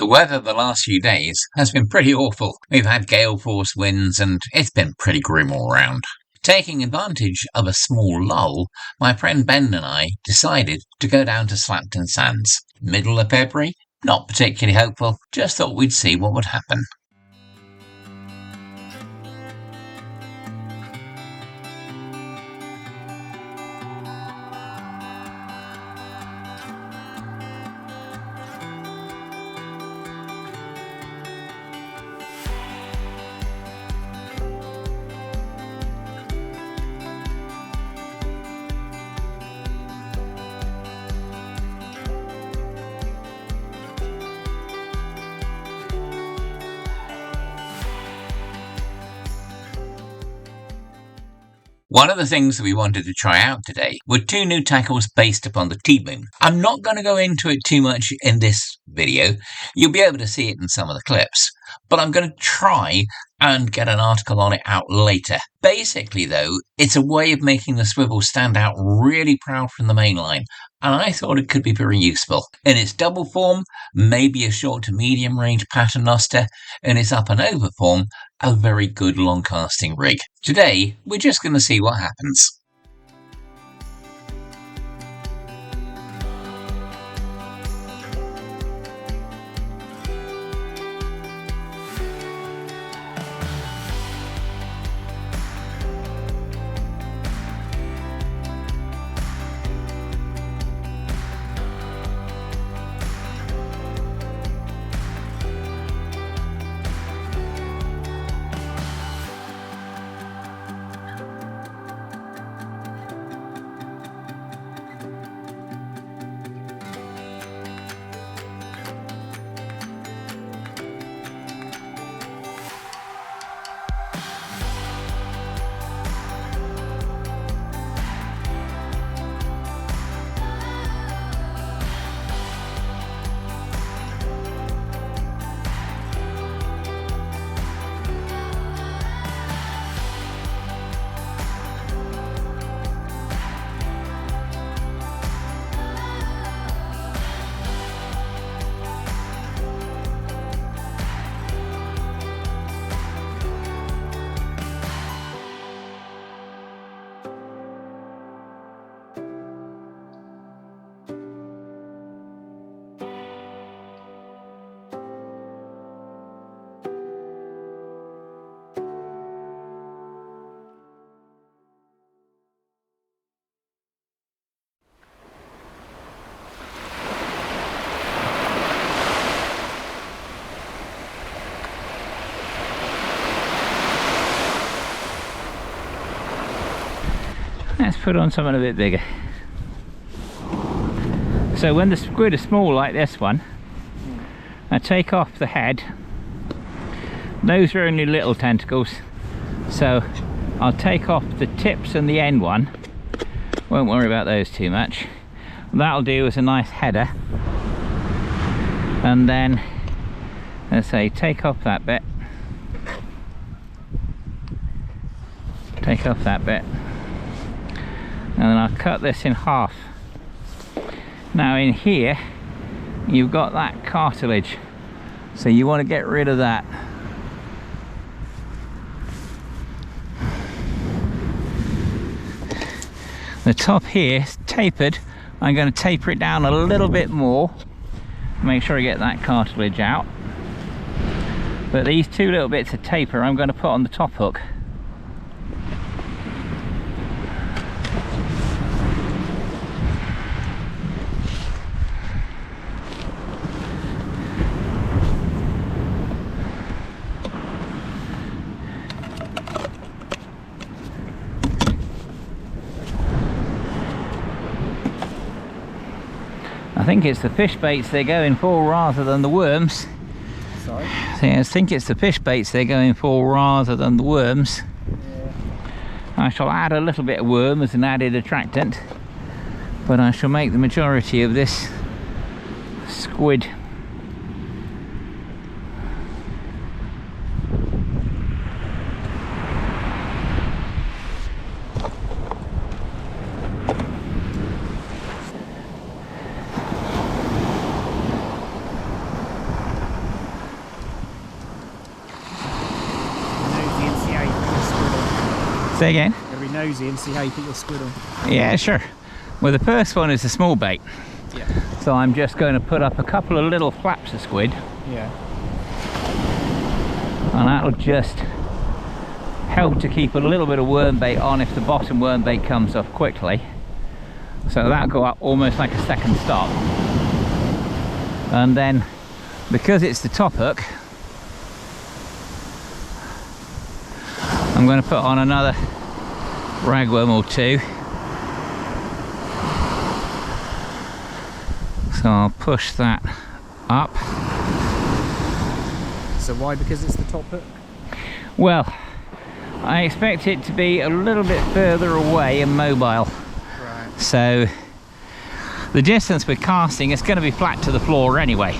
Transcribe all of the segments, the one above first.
The weather the last few days has been pretty awful. We've had gale force winds and it's been pretty grim all round. Taking advantage of a small lull, my friend Ben and I decided to go down to Slapton Sands. Middle of February, not particularly hopeful, just thought we'd see what would happen. One of the things that we wanted to try out today were two new tackles based upon the T-boom. I'm not going to go into it too much in this video. You'll be able to see it in some of the clips. But I'm going to try and get an article on it out later. Basically, though, it's a way of making the swivel stand out really proud from the main line, and I thought it could be very useful. In its double form, maybe a short to medium range paternoster, in its up and over form, a very good long casting rig. Today, we're just going to see what happens. Let's put on something a bit bigger. So when the squid are small like this one, I take off the head. Those are only little tentacles, so I'll take off the tips and the end one. Won't worry about those too much. That'll do as a nice header. And then, let's say, take off that bit. Take off that bit. And then I'll cut this in half. Now in here you've got that cartilage, so you want to get rid of that. The top here is tapered. I'm going to taper it down a little bit more, make sure I get that cartilage out. But these two little bits of taper I'm going to put on the top hook. I think it's the fish baits they're going for rather than the worms. Sorry? I think it's the fish baits they're going for rather than the worms. Yeah. I shall add a little bit of worm as an added attractant, but I shall make the majority of this squid. Say again? Gotta be nosy and see how you put your squid on. Yeah, sure. Well, the first one is a small bait. Yeah. So I'm just going to put up a couple of little flaps of squid. Yeah. And that'll just help to keep a little bit of worm bait on if the bottom worm bait comes off quickly. So that'll go up almost like a second stop. And then, because it's the top hook, I'm going to put on another ragworm or two. So I'll push that up. So why? Because it's the top hook? Well, I expect it to be a little bit further away and mobile. Right. So the distance we're casting is going to be flat to the floor anyway.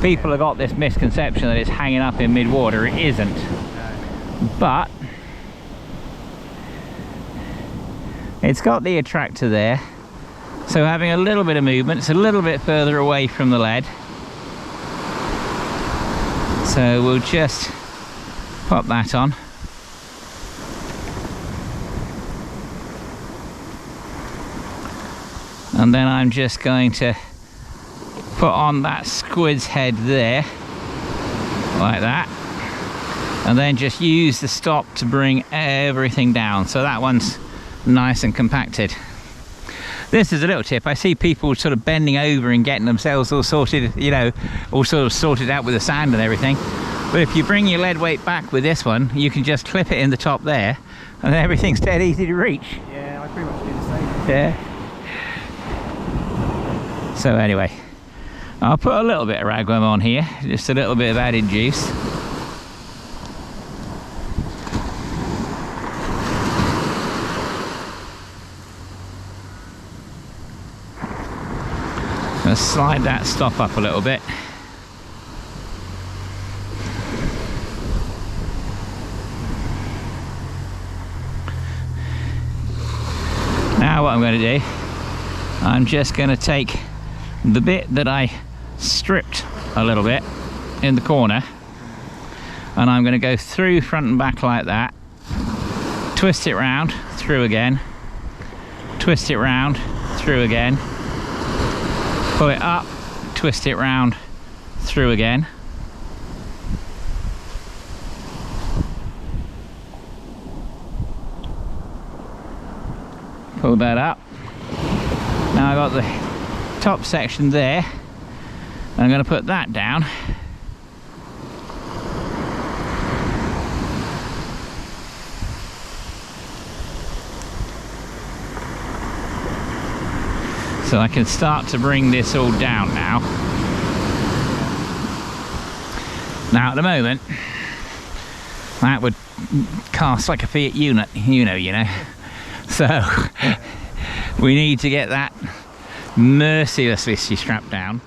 People have got this misconception that it's hanging up in mid-water. It isn't. No. But it's got the attractor there. So having a little bit of movement, it's a little bit further away from the lead. So we'll just pop that on. And then I'm just going to put on that squid's head there, like that. And then just use the stop to bring everything down. So that one's nice and compacted. This is a little tip. I see people sort of bending over and getting themselves all sorted, you know, all sort of sorted out with the sand and everything. But if you bring your lead weight back with this one, you can just clip it in the top there, and everything's dead easy to reach. Yeah, I pretty much do the same. Yeah. So anyway, I'll put a little bit of ragworm on here, just a little bit of added juice. Let's slide that stop up a little bit. Now what I'm going to do, I'm just going to take the bit that I stripped a little bit in the corner, and I'm going to go through front and back like that, twist it round, through again, twist it round, through again, pull it up, twist it round, through again. Pull that up. Now I've got the top section there. I'm going to put that down. So I can start to bring this all down now. Now at the moment, that would cast like a Fiat unit, you know. So we need to get that mercilessly strapped down.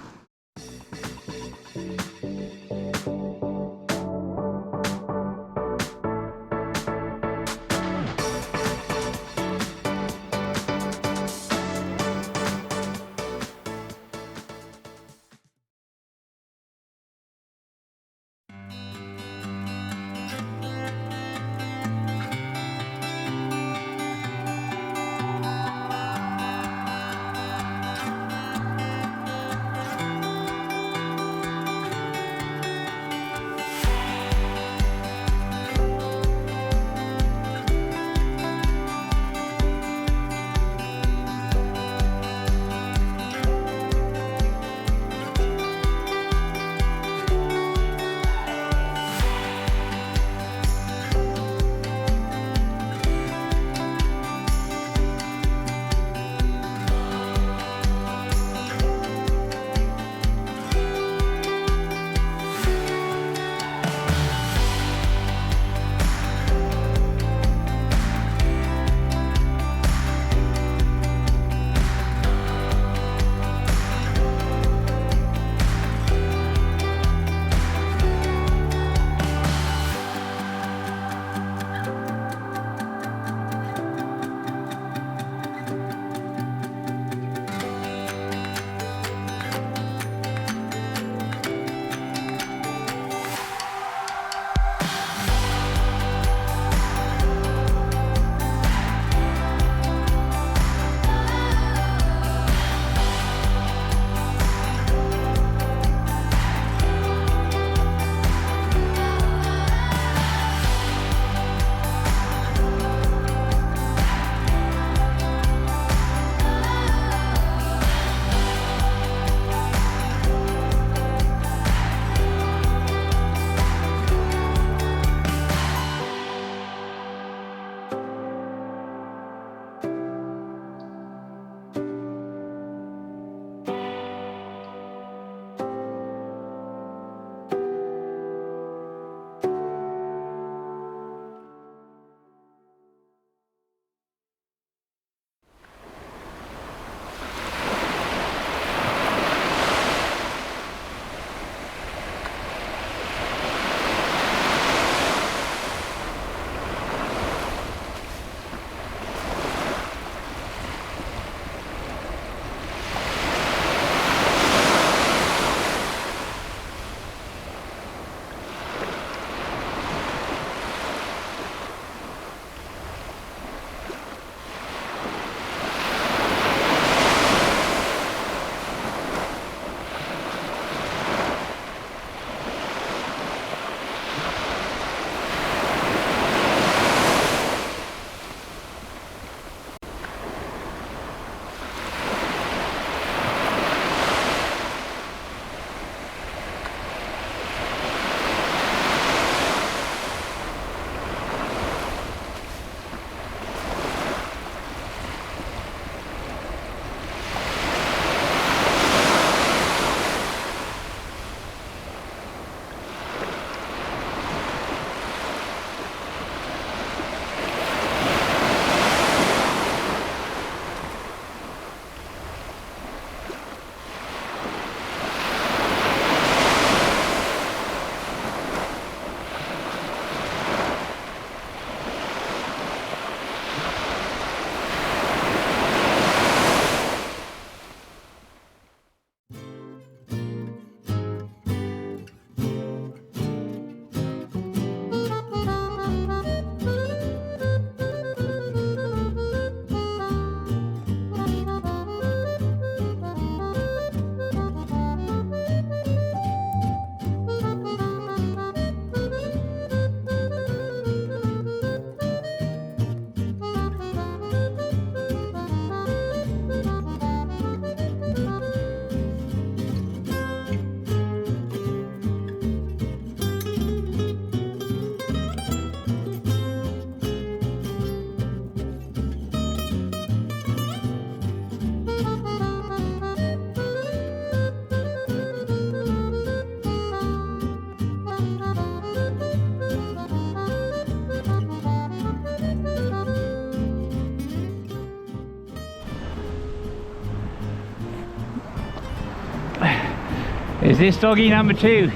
Is this doggy number 2?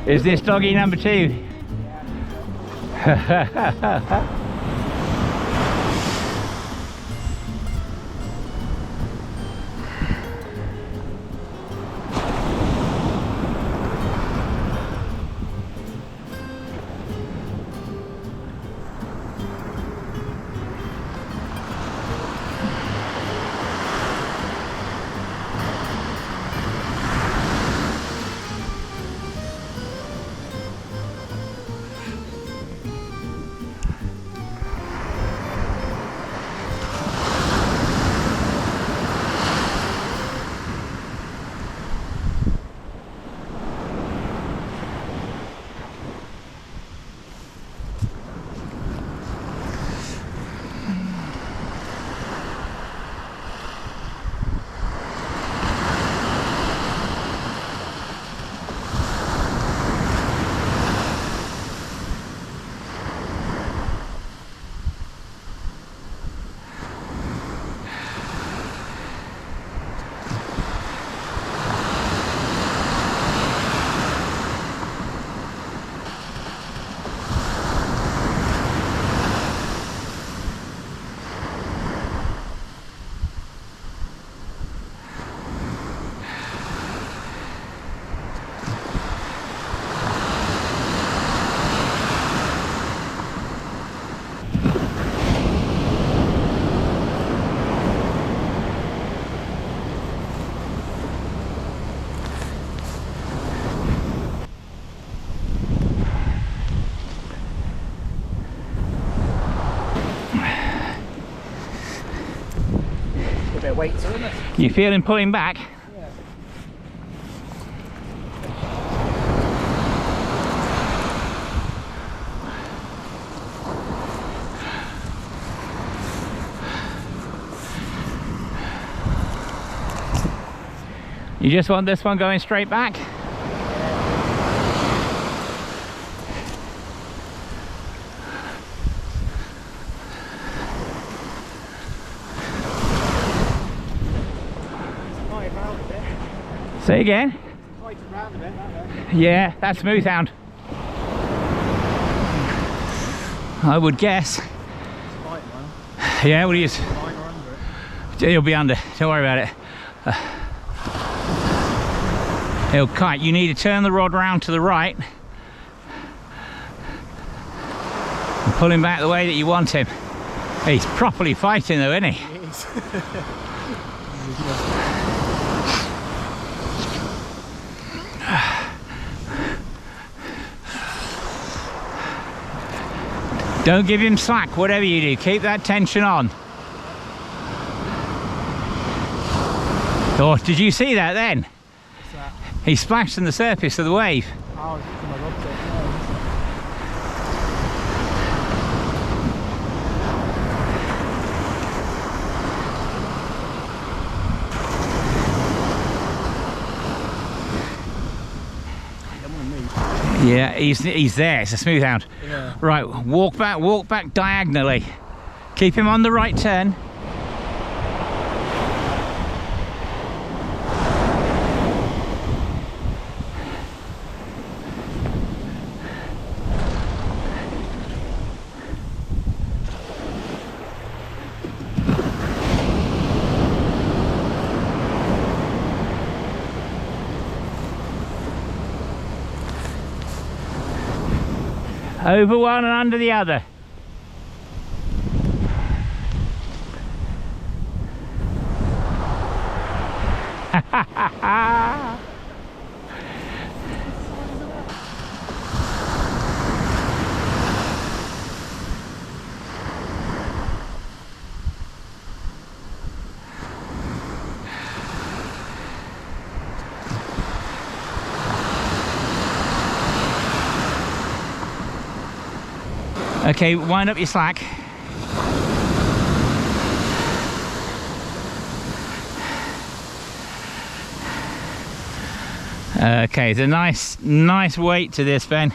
Is this doggy number 2? A bit of weight to it, isn't it? You feeling pulling back? Yeah. You just want this one going straight back? Tied round a bit. Say again? Tied it round a bit, that way. Yeah, that's smooth-hound. I would guess. It's fighting well. Yeah, what do you? Line or under it. He'll be under. Don't worry about it. He'll kite. You need to turn the rod round to the right and pull him back the way that you want him. He's properly fighting though, isn't he? It is. Don't give him slack, whatever you do. Keep that tension on. Oh, did you see that then? What's that? He splashed on the surface of the wave. Oh, it's just my rod tip. Yeah, he's there. It's a smooth-hound. Yeah. Right, walk back diagonally. Keep him on the right turn. Over one and under the other. Okay, wind up your slack. Okay, it's a nice weight to this, Ben.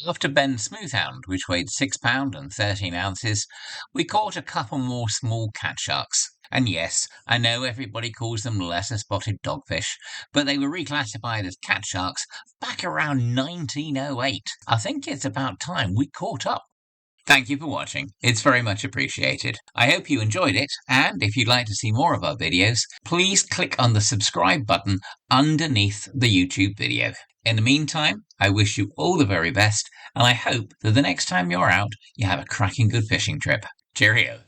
After Ben's smooth-hound, which weighed £6 and 13 ounces, we caught a couple more small cat sharks. And yes, I know everybody calls them lesser spotted dogfish, but they were reclassified as cat sharks back around 1908. I think it's about time we caught up. Thank you for watching. It's very much appreciated. I hope you enjoyed it, and if you'd like to see more of our videos, please click on the subscribe button underneath the YouTube video. In the meantime, I wish you all the very best, and I hope that the next time you're out, you have a cracking good fishing trip. Cheerio.